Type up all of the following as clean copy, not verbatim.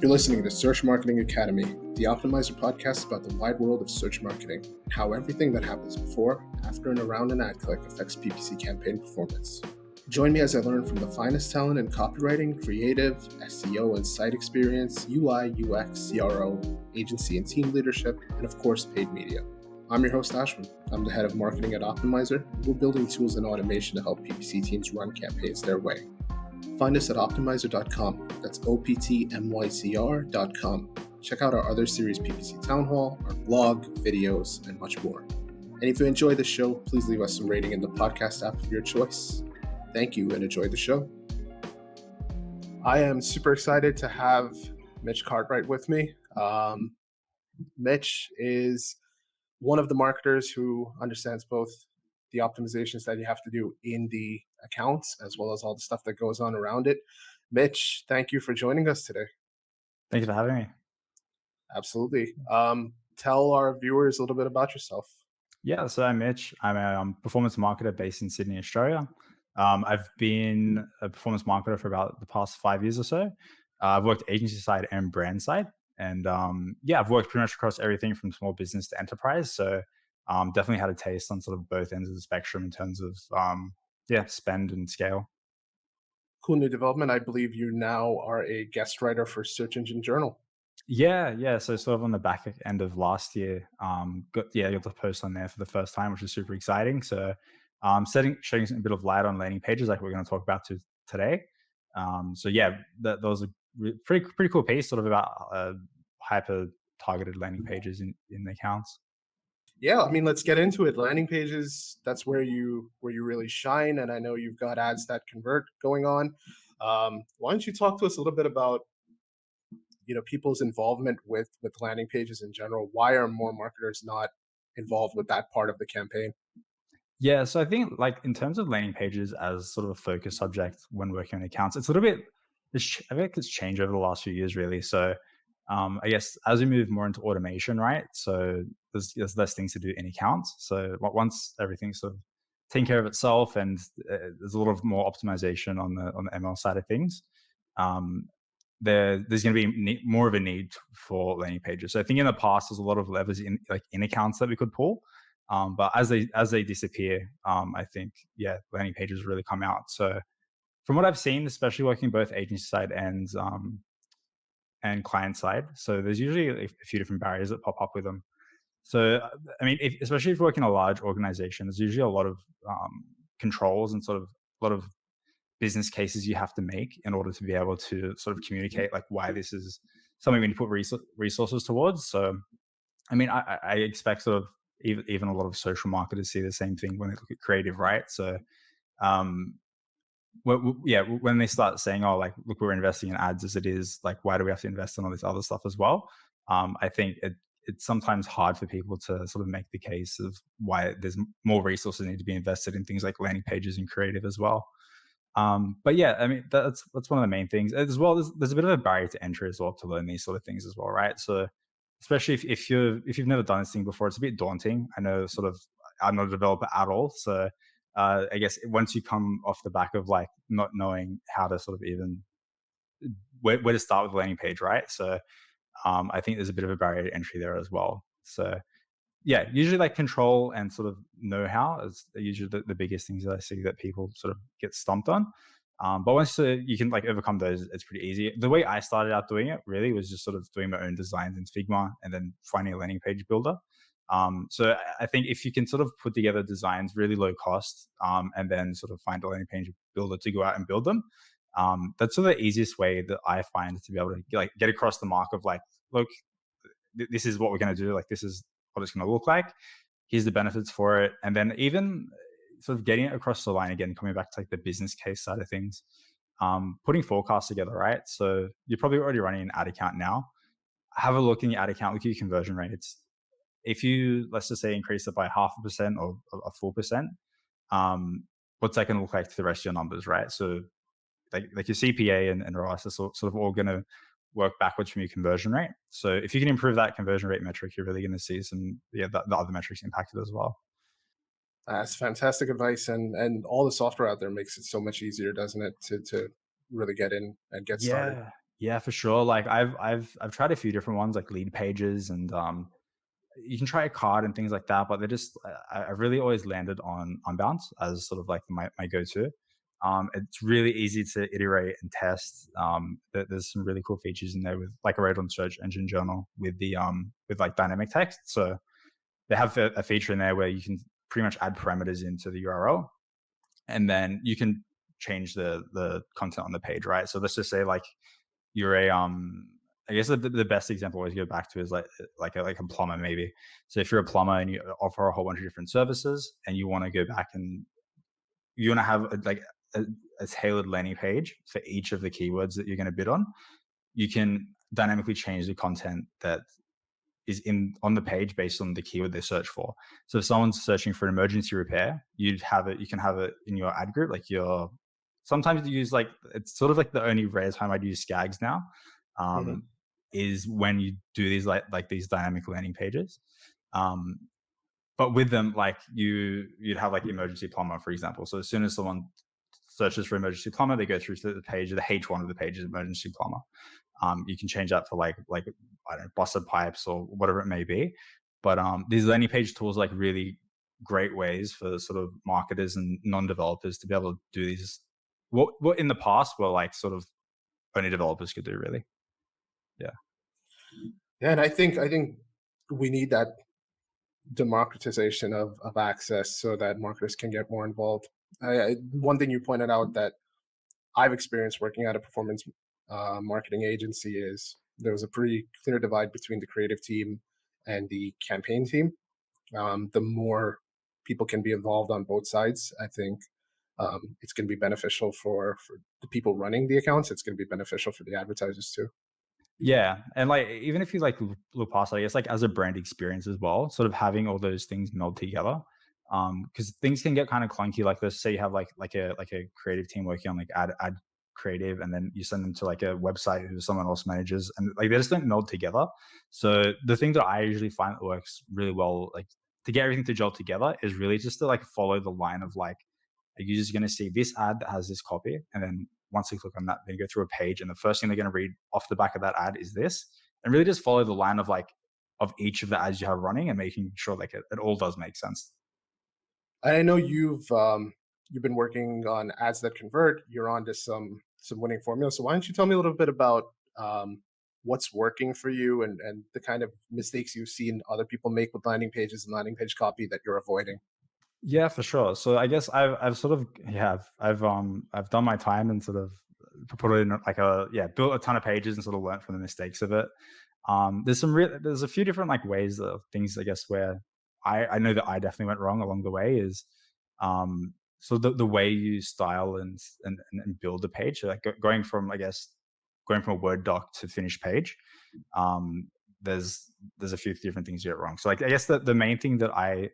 You're listening to Search Marketing Academy, the Optmyzr podcast about the wide world of search marketing and how everything that happens before, after, and around an ad click affects PPC campaign performance. Join me as I learn from the finest talent in copywriting, creative, SEO and site experience, UI, UX, CRO, agency and team leadership, and of course, paid media. I'm your host, Ashwin. I'm the head of marketing at Optmyzr. We're building tools and automation to help PPC teams run campaigns their way. Find us at optmyzr.com. That's optmyzr.com. Check out our other series, PPC Town Hall, our blog, videos, and much more. And if you enjoy the show, please leave us a rating in the podcast app of your choice. Thank you and enjoy the show. I am super excited to have Mitch Cartwright with me. Mitch is one of the marketers who understands both the optimizations that you have to do in the accounts, as well as all the stuff that goes on around it. Mitch, thank you for joining us today. Thanks for having me. Absolutely. Tell our viewers a little bit about yourself. Yeah, so I'm Mitch. I'm a performance marketer based in Sydney, Australia. I've been a performance marketer for about the past 5 years or so. I've worked agency side and brand side. And I've worked pretty much across everything from small business to enterprise. So definitely had a taste on sort of both ends of the spectrum in terms of spend and scale. Cool new development. I believe you now are a guest writer for Search Engine Journal. Yeah. So sort of on the back end of last year, got the post on there for the first time, which is super exciting. So shedding a bit of light on landing pages, like we're going to talk about today. That was a pretty cool piece, sort of about hyper targeted landing pages in the accounts. Yeah, I mean, let's get into it. Landing pages, that's where you really shine, and I know you've got ads that convert going on. Why don't you talk to us a little bit about people's involvement with landing pages in general? Why are more marketers not involved with that part of the campaign? Yeah, so I think like in terms of landing pages as sort of a focus subject when working on accounts, it's a little bit, I think it's changed over the last few years really. So I guess as we move more into automation, right? So there's less things to do in accounts. So once everything's sort of taken care of itself and there's a lot of more optimization on the ML side of things, there's going to be more of a need for landing pages. So I think in the past there's a lot of levers in accounts that we could pull. But as they disappear, I think landing pages really come out. So from what I've seen, especially working both agency side and client side, so there's usually a few different barriers that pop up with them. So I mean, especially if you work in a large organization, there's usually a lot of controls and sort of a lot of business cases you have to make in order to be able to sort of communicate like why this is something we need to put resources towards. So I mean, I expect sort of even a lot of social marketers see the same thing when they look at creative, right? So, when they start saying, "Oh, like, look, we're investing in ads as it is," like, why do we have to invest in all this other stuff as well? I think it's sometimes hard for people to sort of make the case of why there's more resources need to be invested in things like landing pages and creative as well. But yeah, I mean, that's one of the main things as well. There's a bit of a barrier to entry as well to learn these sort of things as well, right? So especially if you've never done this thing before, it's a bit daunting. I know sort of I'm not a developer at all. So I guess once you come off the back of like not knowing how to sort of even where to start with a landing page, right? So I think there's a bit of a barrier to entry there as well. So yeah, usually like control and sort of know-how is usually the biggest things that I see that people sort of get stumped on. But once you can like overcome those, it's pretty easy. The way I started out doing it really was just sort of doing my own designs in Figma and then finding a landing page builder. So I think if you can sort of put together designs really low cost and then sort of find a landing page builder to go out and build them, that's sort of the easiest way that I find to be able to like get across the mark of like, look, this is what we're going to do. Like this is what it's going to look like. Here's the benefits for it. And then even sort of getting it across the line again, coming back to like the business case side of things, putting forecasts together, right? So you're probably already running an ad account now. Have a look in your ad account, look at your conversion rates. If you, let's just say, increase it by 0.5% or a 4%, what's that going to look like to the rest of your numbers, right? So like your CPA and ROAS are sort of all going to work backwards from your conversion rate. So if you can improve that conversion rate metric, you're really going to see some the other metrics impacted as well. That's fantastic advice, and all the software out there makes it so much easier, doesn't it, to really get in and get started? Yeah, for sure. Like I've tried a few different ones, like lead pages, and you can try a card and things like that, but they're just I've really always landed on Unbounce as sort of like my go-to. It's really easy to iterate and test. There's some really cool features in there with, like I wrote on Search Engine Journal with the with like dynamic text. So they have a feature in there where you can pretty much add parameters into the URL, and then you can change the content on the page, right? So let's just say like you're a I guess the best example I always go back to is like a plumber maybe. So if you're a plumber and you offer a whole bunch of different services and you want to go back and you want to have a tailored landing page for each of the keywords that you're going to bid on, you can dynamically change the content that is in on the page based on the keyword they search for. So if someone's searching for an emergency repair, you can have it in your ad group, like your sometimes you use like it's sort of like the only rare time I'd use Skags now, Hmm. um, is when you do these like these dynamic landing pages. Um, but with them, like you'd have like emergency plumber, for example. So as soon as someone searches for emergency plumber, they go through to the page. The H1 of the page is emergency plumber. You can change that for like I don't know, busted pipes or whatever it may be. But these landing page tools like really great ways for sort of marketers and non-developers to be able to do these. What in the past were like sort of only developers could do, really. Yeah. Yeah, and I think we need that democratization of access so that marketers can get more involved. One thing you pointed out that I've experienced working at a performance marketing agency is there was a pretty clear divide between the creative team and the campaign team. The more people can be involved on both sides, I think it's going to be beneficial for the people running the accounts. It's going to be beneficial for the advertisers too. Yeah, and like even if you like look past, I guess like as a brand experience as well, sort of having all those things meld together, because things can get kind of clunky. Like let's say you have like a creative team working on like ad creative, and then you send them to like a website who someone else manages, and like they just don't meld together. So the thing that I usually find that works really well, like to get everything to gel together, is really just to like follow the line of like a user's going to see this ad that has this copy, and then once they click on that, they go through a page, and the first thing they're going to read off the back of that ad is this, and really just follow the line of like of each of the ads you have running, and making sure like it all does make sense. And I know you've been working on ads that convert. You're on to some winning formula. So why don't you tell me a little bit about what's working for you and the kind of mistakes you've seen other people make with landing pages and landing page copy that you're avoiding? Yeah, for sure. So I guess I've sort of I've done my time and sort of put it in like a yeah built a ton of pages and sort of learned from the mistakes of it. There's a few different like ways of things, I guess, where I know that I definitely went wrong along the way is so the way you style and build a page, so like going from I guess going from a Word doc to finished page. um there's a few different things you get wrong. So like I guess the main thing that I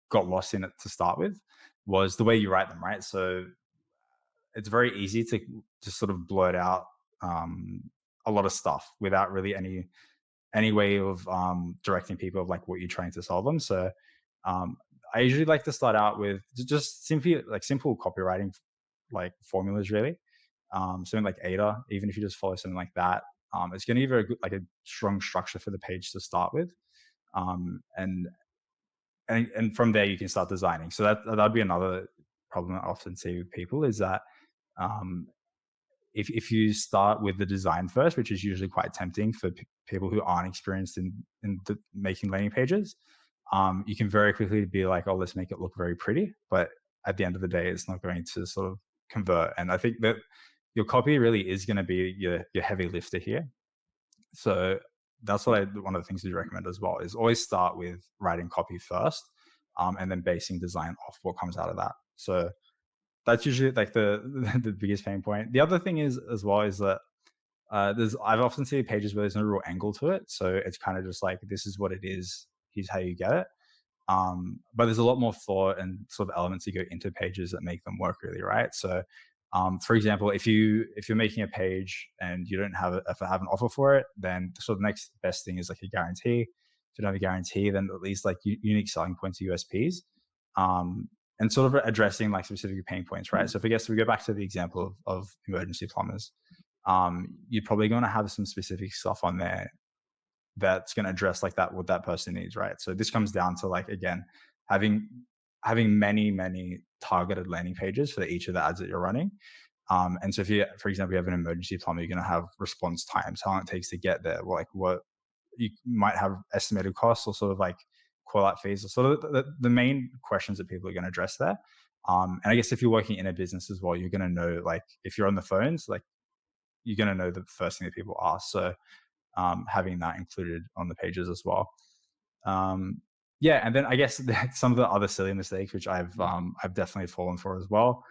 got lost in it to start with was the way you write them, right? So it's very easy to just sort of blurt out um, a lot of stuff without really any way of directing people of like what you're trying to solve them. So um, I usually like to start out with just simply like simple copywriting like formulas, really. Something like Ada, even if you just follow something like that, it's going to give you a good, like a strong structure for the page to start with. Um, and and from there you can start designing. So that'd be another problem I often see with people is that um, if you start with the design first, which is usually quite tempting for people who aren't experienced in making landing pages, you can very quickly be like, oh, let's make it look very pretty. But at the end of the day, it's not going to sort of convert. And I think that your copy really is going to be your heavy lifter here. So that's what one of the things we recommend as well is always start with writing copy first, and then basing design off what comes out of that. So that's usually like the the biggest pain point. The other thing is as well is that I've often seen pages where there's no real angle to it, so it's kind of just like this is what it is. Here's how you get it. But there's a lot more thought and sort of elements that go into pages that make them work really, right? So, for example, if you're making a page and you don't have an offer for it, then sort of the next best thing is like a guarantee. If you don't have a guarantee, then at least like unique selling points or USPs, and sort of addressing like specific pain points, right? So if we go back to the example of emergency plumbers, you're probably going to have some specific stuff on there that's going to address like that what that person needs, right? So this comes down to like again having many targeted landing pages for each of the ads that you're running. And so if you, for example, you have an emergency plumber, you're going to have response times, how long it takes to get there, like what you might have estimated costs or sort of like call out fees, or sort of the main questions that people are going to address there. And I guess if you're working in a business as well, you're going to know like if you're on the phones, like you're going to know the first thing that people ask. So having that included on the pages as well. Um, yeah, and then I guess some of the other silly mistakes which I've definitely fallen for as well,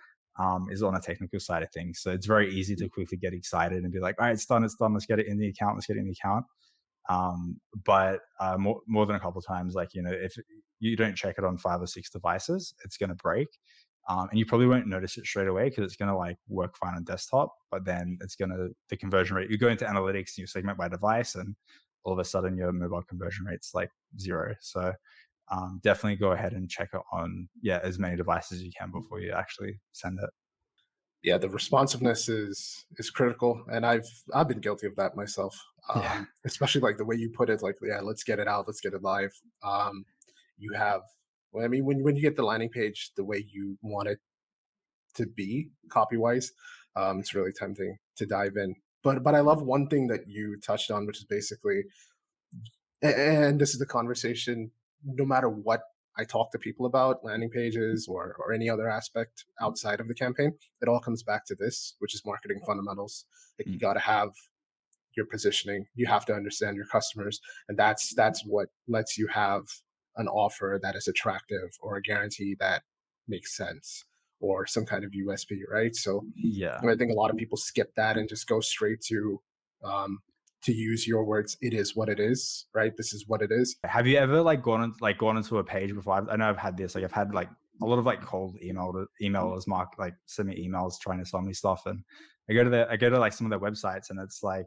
is on the technical side of things. So it's very easy to quickly get excited and be like, all right, it's done, let's get it in the account, let's get it in the account. But more than a couple of times, like, you know, if you don't check it on 5 or 6 devices, it's going to break. And you probably won't notice it straight away because it's going to like work fine on desktop, but then it's going to, the conversion rate, you go into analytics and you segment by device, and all of a sudden your mobile conversion rate's like 0. So definitely go ahead and check it on, yeah, as many devices as you can before you actually send it. Yeah, the responsiveness is critical, and I've been guilty of that myself. Yeah. Especially like the way you put it, like, yeah, let's get it out, let's get it live. You have, well, I mean, when you get the landing page the way you want it to be copy wise, it's really tempting to dive in. But I love one thing that you touched on, which is basically, and this is the conversation, no matter what I talk to people about landing pages or any other aspect outside of the campaign, it all comes back to this, which is marketing fundamentals. Like, you Mm. got to have your positioning, you have to understand your customers, and that's what lets you have an offer that is attractive, or a guarantee that makes sense, or some kind of USP, right? So Yeah. I think a lot of people skip that and just go straight um, to use your words, it is what it is, right? This is what it is. Have you ever like gone into a page before? I know I've had this. Like I've had like a lot of like cold emailers mark like send me emails trying to sell me stuff, and I go to like some of their websites, and it's like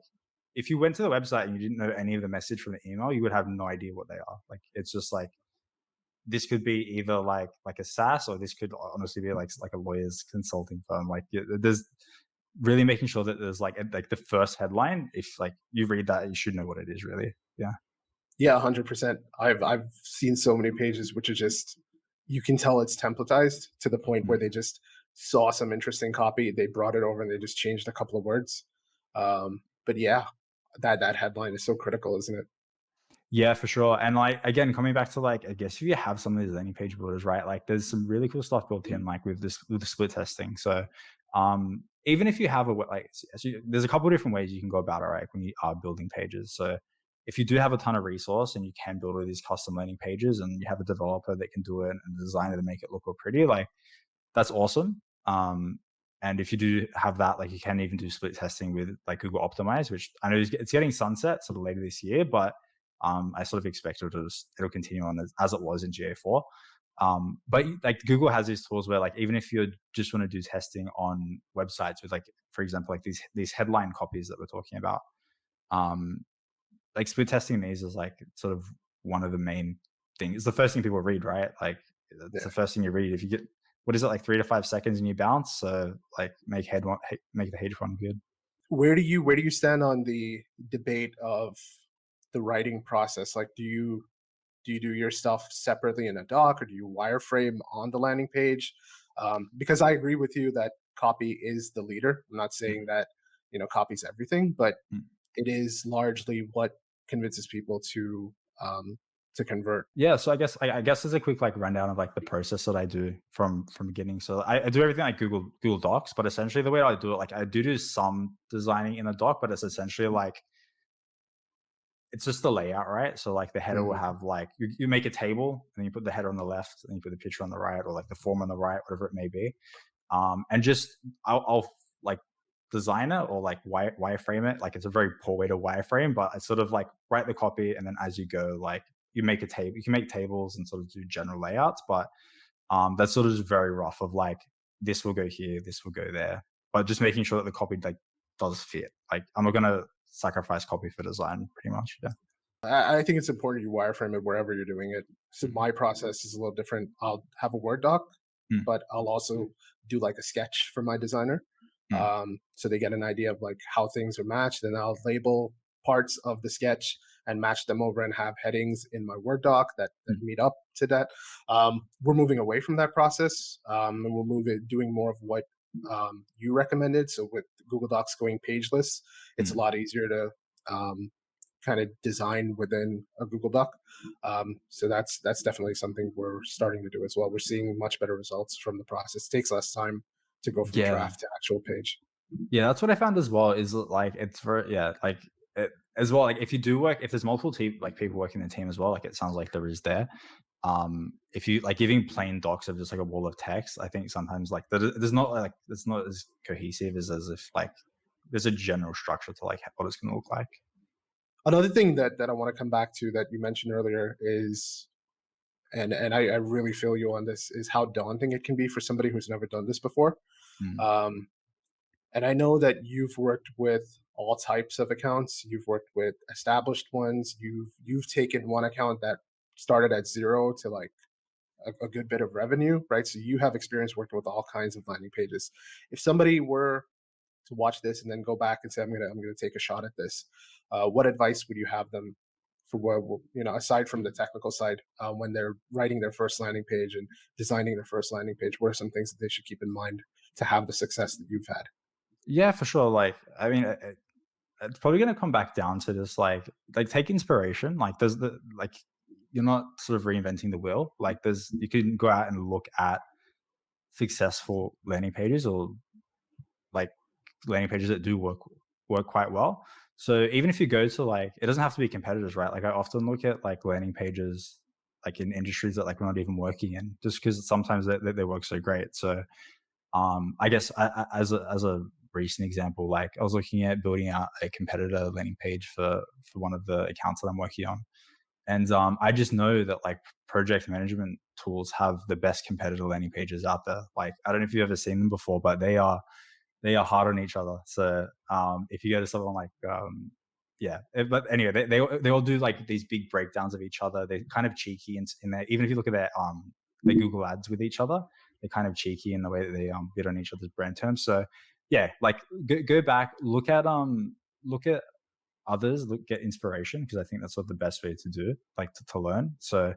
if you went to the website and you didn't know any of the message from the email, you would have no idea what they are. Like it's just like this could be either like a SaaS, or this could honestly be like a lawyer's consulting firm. Like there's really making sure that there's like the first headline. If like you read that, you should know what it is really. Yeah. Yeah, 100%. I've seen so many pages which are just, you can tell it's templatized to the point where Mm. they just saw some interesting copy, they brought it over and they just changed a couple of words. But yeah, that headline is so critical, isn't it? Yeah, for sure. And like again, coming back to like, I guess if you have some of these landing page builders, right? Like there's some really cool stuff built in, like with the split testing. So even if you have there's a couple of different ways you can go about it, right? When you are building pages. So if you do have a ton of resource and you can build all these custom landing pages, and you have a developer that can do it and a designer to make it look all pretty, like that's awesome. And if you do have that, like you can even do split testing with like Google Optmyzr, which I know it's getting sunset sort of later this year, but I sort of expect it'll continue on as it was in GA4. But like Google has these tools where like even if you just want to do testing on websites with like, for example, like these headline copies that we're talking about, um, like split testing these is like sort of one of the main things. It's the first thing people read, right? Like it's Yeah. the first thing you read. If you get, what is it, like 3 to 5 seconds and you bounce. So like make the H1 good. Where do you stand on the debate of the writing process? Like, do you do your stuff separately in a doc, or do you wireframe on the landing page? Because I agree with you that copy is the leader. I'm not saying Mm, that copy's everything, but mm. it is largely what convinces people um, to convert. Yeah, so I guess there's a quick like rundown of like the process that I do from beginning. So I do everything like Google Docs, but essentially the way I do it, like I do some designing in a doc, but it's essentially like it's just the layout, right? So like the header will Mhm. have like you make a table and then you put the header on the left and you put the picture on the right, or like the form on the right, whatever it may be. And just I'll like design it or like wireframe it. Like it's a very poor way to wireframe, but I sort of like write the copy and then as you go, like you make a table. You can make tables and sort of do general layouts, but that's sort of just very rough. Of like this will go here, this will go there, but just making sure that the copy like does fit. Like I'm not gonna sacrifice copy for design, pretty much. Yeah. I think it's important you wireframe it wherever you're doing it. So Mm. my process is a little different. I'll have a Word doc, Mm. but I'll also do like a sketch for my designer. Mm, So they get an idea of like how things are matched, and I'll label parts of the sketch and match them over and have headings in my Word doc that mm. meet up to that. We're moving away from that process, and we're moving doing more of what you recommended. So with Google Docs going pageless, it's a Mm. lot easier to kind of design within a Google Doc. So that's definitely something we're starting to do as well. We're seeing much better results from the process. It takes less time to go from Yeah. draft to actual page. Yeah, that's what I found as well, is like it's very, yeah, like it, as well, like if you do work, if there's multiple team, like people working in the team as well, like it sounds like there is there. If you like giving plain docs of just like a wall of text, I think sometimes like there's not like it's not as cohesive as if like there's a general structure to like what it's going to look like. Another thing that I want to come back to that you mentioned earlier is, and I really feel you on this, is how daunting it can be for somebody who's never done this before. Mm. Um, and I know that you've worked with all types of accounts. You've worked with established ones. You've taken one account that started at zero to like a good bit of revenue, right? So you have experience working with all kinds of landing pages. If somebody were to watch this and then go back and say, I'm gonna take a shot at this, what advice would you have them for what, aside from the technical side, when they're writing their first landing page and designing their first landing page? What are some things that they should keep in mind to have the success that you've had? Yeah, for sure. Like, I mean, it's probably going to come back down to just like take inspiration. Like, there's the like you're not sort of reinventing the wheel. Like, there's you can go out and look at successful landing pages or like landing pages that do work quite well. So even if you go to like, it doesn't have to be competitors, right? Like I often look at like landing pages like in industries that like we're not even working in, just because sometimes they work so great. So I guess as a recent example, like I was looking at building out a competitor landing page for one of the accounts that I'm working on, and I just know that like project management tools have the best competitor landing pages out there. Like I don't know if you've ever seen them before, but they are hard on each other. So if you go to someone like yeah, but anyway, they all do like these big breakdowns of each other. They're kind of cheeky in there. Even if you look at their Google ads with each other, they're kind of cheeky in the way that they bid on each other's brand terms. So yeah, like go back, look at others, get inspiration, because I think that's sort of the best way to do it, like to learn. So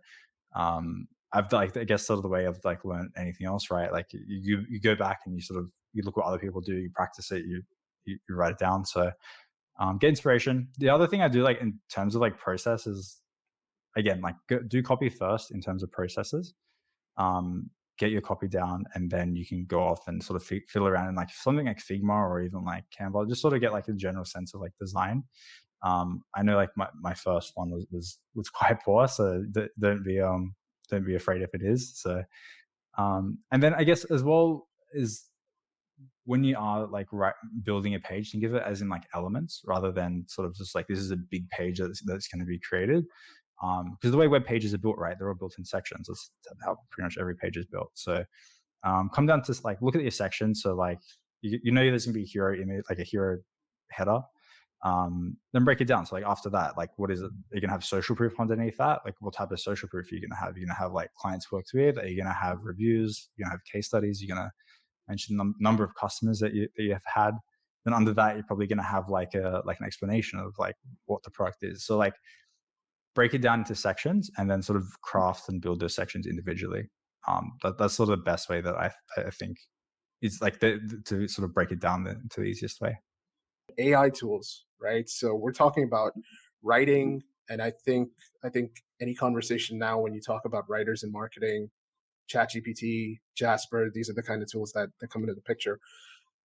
I've like, I guess sort of the way I've like learned anything else, right? Like you go back and you sort of you look what other people do, you practice it, you write it down. So get inspiration. The other thing I do like in terms of like process is, again, like do copy first in terms of processes. Get your copy down, and then you can go off and sort of fiddle around in like something like Figma or even like Canva, just sort of get like a general sense of like design. I know like my first one was quite poor, so don't be afraid if it is. So and then I guess as well is when you are like building a page, think of it as in like elements rather than sort of just like this is a big page that's going to be created. Because the way web pages are built, right, they're all built in sections. That's how pretty much every page is built. So come down to like look at your section. So like you know there's gonna be a hero image, like a hero header. Then break it down. So like after that, like what is it? You're gonna have social proof underneath that. Like what type of social proof are you gonna have? You're gonna have like clients worked with. Are you gonna have reviews? You're gonna have case studies. You're gonna mention the number of customers that you have had. Then under that, you're probably gonna have like an explanation of like what the product is. So like break it down into sections and then sort of craft and build those sections individually. That's sort of the best way that I think is like to sort of break it down to the easiest way. AI tools, right? So we're talking about writing, and I think any conversation now when you talk about writers in marketing, ChatGPT, Jasper, these are the kind of tools that come into the picture.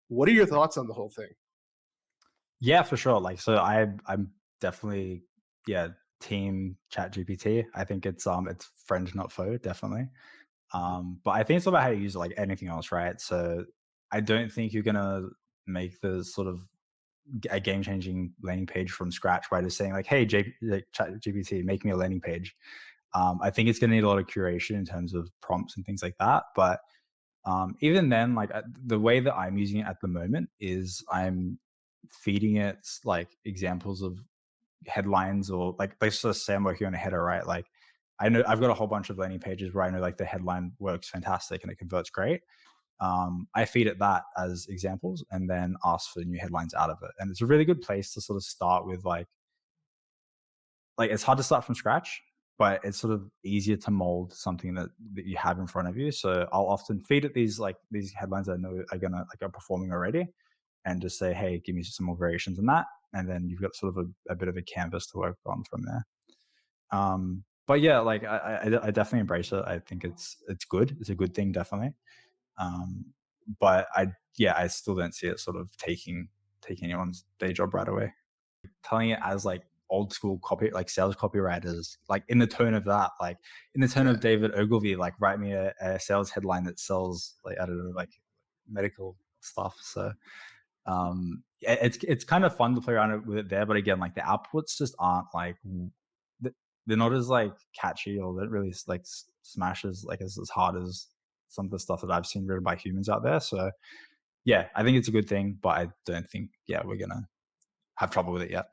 What are your thoughts on the whole thing? Yeah, for sure. Like so I'm definitely, yeah, team chat GPT. I think it's friend not foe, definitely. But I think it's about how you use it like anything else, right? So I don't think you're gonna make the sort of a game changing landing page from scratch by just saying like, "Hey, like, Chat GPT, make me a landing page." I think it's going to need a lot of curation in terms of prompts and things like that. But even then, like the way that I'm using it at the moment is I'm feeding it like examples of headlines, or like let's just say I'm working on a header, right? Like I know I've got a whole bunch of landing pages where I know like the headline works fantastic and it converts great. I feed it that as examples and then ask for new headlines out of it. And it's a really good place to sort of start with like it's hard to start from scratch, but it's sort of easier to mold something that you have in front of you. So I'll often feed it these headlines I know are gonna like are performing already, and just say, hey, give me some more variations in that, and then you've got sort of a bit of a canvas to work on from there. But yeah, like I definitely embrace it. I think it's good. It's a good thing, definitely. Um, but I still don't see it sort of taking anyone's day job right away. Telling it as like old school copy, like sales copywriters, like in the tone of that, like in the tone Yeah, of David Ogilvy, like write me a sales headline that sells like I don't know, like medical stuff. So yeah, it's kind of fun to play around with it there, but again, like the outputs just aren't like they're not as like catchy or that really like smashes like as hard as some of the stuff that I've seen written by humans out there. So yeah, I think it's a good thing, but I don't think we're gonna have trouble with it yet.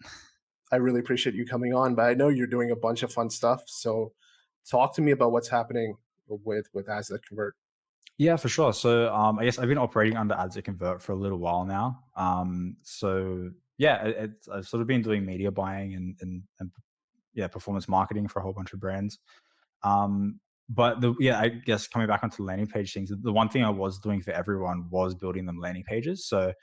I really appreciate you coming on, but I know you're doing a bunch of fun stuff. So talk to me about what's happening with ads that convert. Yeah, for sure. So I guess I've been operating under ads that convert for a little while now. So yeah, I've sort of been doing media buying and yeah, performance marketing for a whole bunch of brands. Um, but I guess coming back onto landing page things, the one thing I was doing for everyone was building them landing pages. So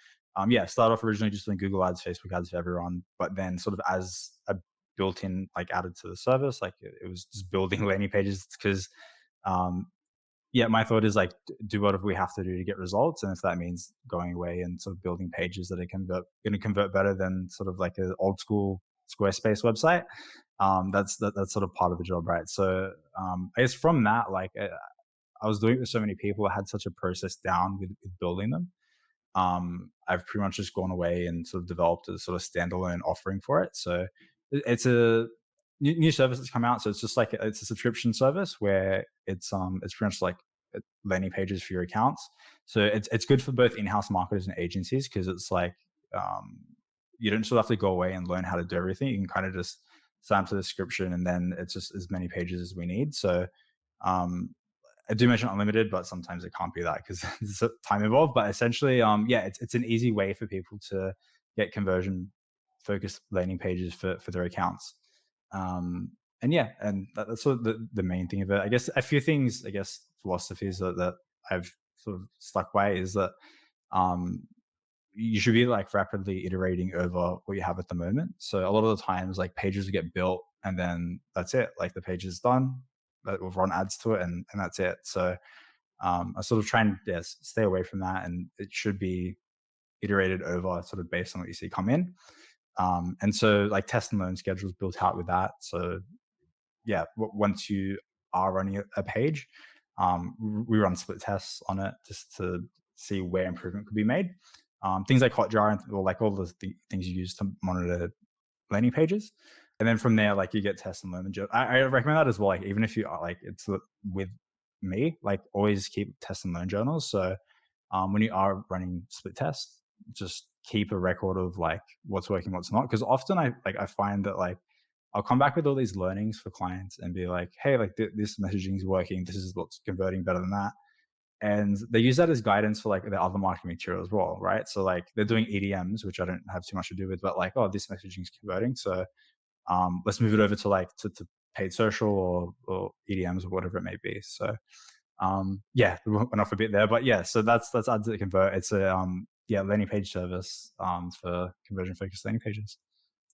yeah, started off originally just doing Google ads, Facebook ads for everyone, but then sort of as a built-in like added to the service, like it was just building landing pages because um, yeah, my thought is like do whatever we have to do to get results, and if that means going away and sort of building pages that are going to convert better than sort of like an old school Squarespace website, that's sort of part of the job, right? So I guess from that, like I was doing it with so many people, I had such a process down with building them. I've pretty much just gone away and sort of developed a sort of standalone offering for it. So it's a new service that's come out. So it's just like it's a subscription service where it's pretty much like landing pages for your accounts. So it's good for both in-house marketers and agencies because it's like um, you don't sort of have to go away and learn how to do everything. You can kind of just sign up to the subscription and then it's just as many pages as we need. So um, I do mention unlimited, but sometimes it can't be that because there's time involved. But essentially, yeah, it's an easy way for people to get conversion focused landing pages for their accounts. And yeah, and that's sort of the main thing of it. I guess a few things, I guess philosophies that I've sort of stuck by is that um, you should be like rapidly iterating over what you have at the moment. So a lot of the times, like pages get built and then that's it. Like the page is done, that will run ads to it, and that's it. So I sort of try and stay away from that, and it should be iterated over sort of based on what you see come in. And so like test and learn schedules built out with that. So yeah, once you are running a page, we run split tests on it just to see where improvement could be made. Things like Hotjar or like all the things you use to monitor landing pages. And then from there, like you get test and learn. I recommend that as well. Like even if you are like it's with me, like always keep test and learn journals. So when you are running split tests, just keep a record of like what's working, what's not. Because often I find that like I'll come back with all these learnings for clients and be like, hey, like this messaging is working. This is what's converting better than that. And they use that as guidance for like the other marketing material as well, right? So like they're doing EDMs, which I don't have too much to do with, but like, oh, this messaging is converting. So let's move it over to like to paid social or EDMs or whatever it may be. So yeah, we went off a bit there, but yeah, so that's ads that convert. It's a landing page service for conversion focused landing pages.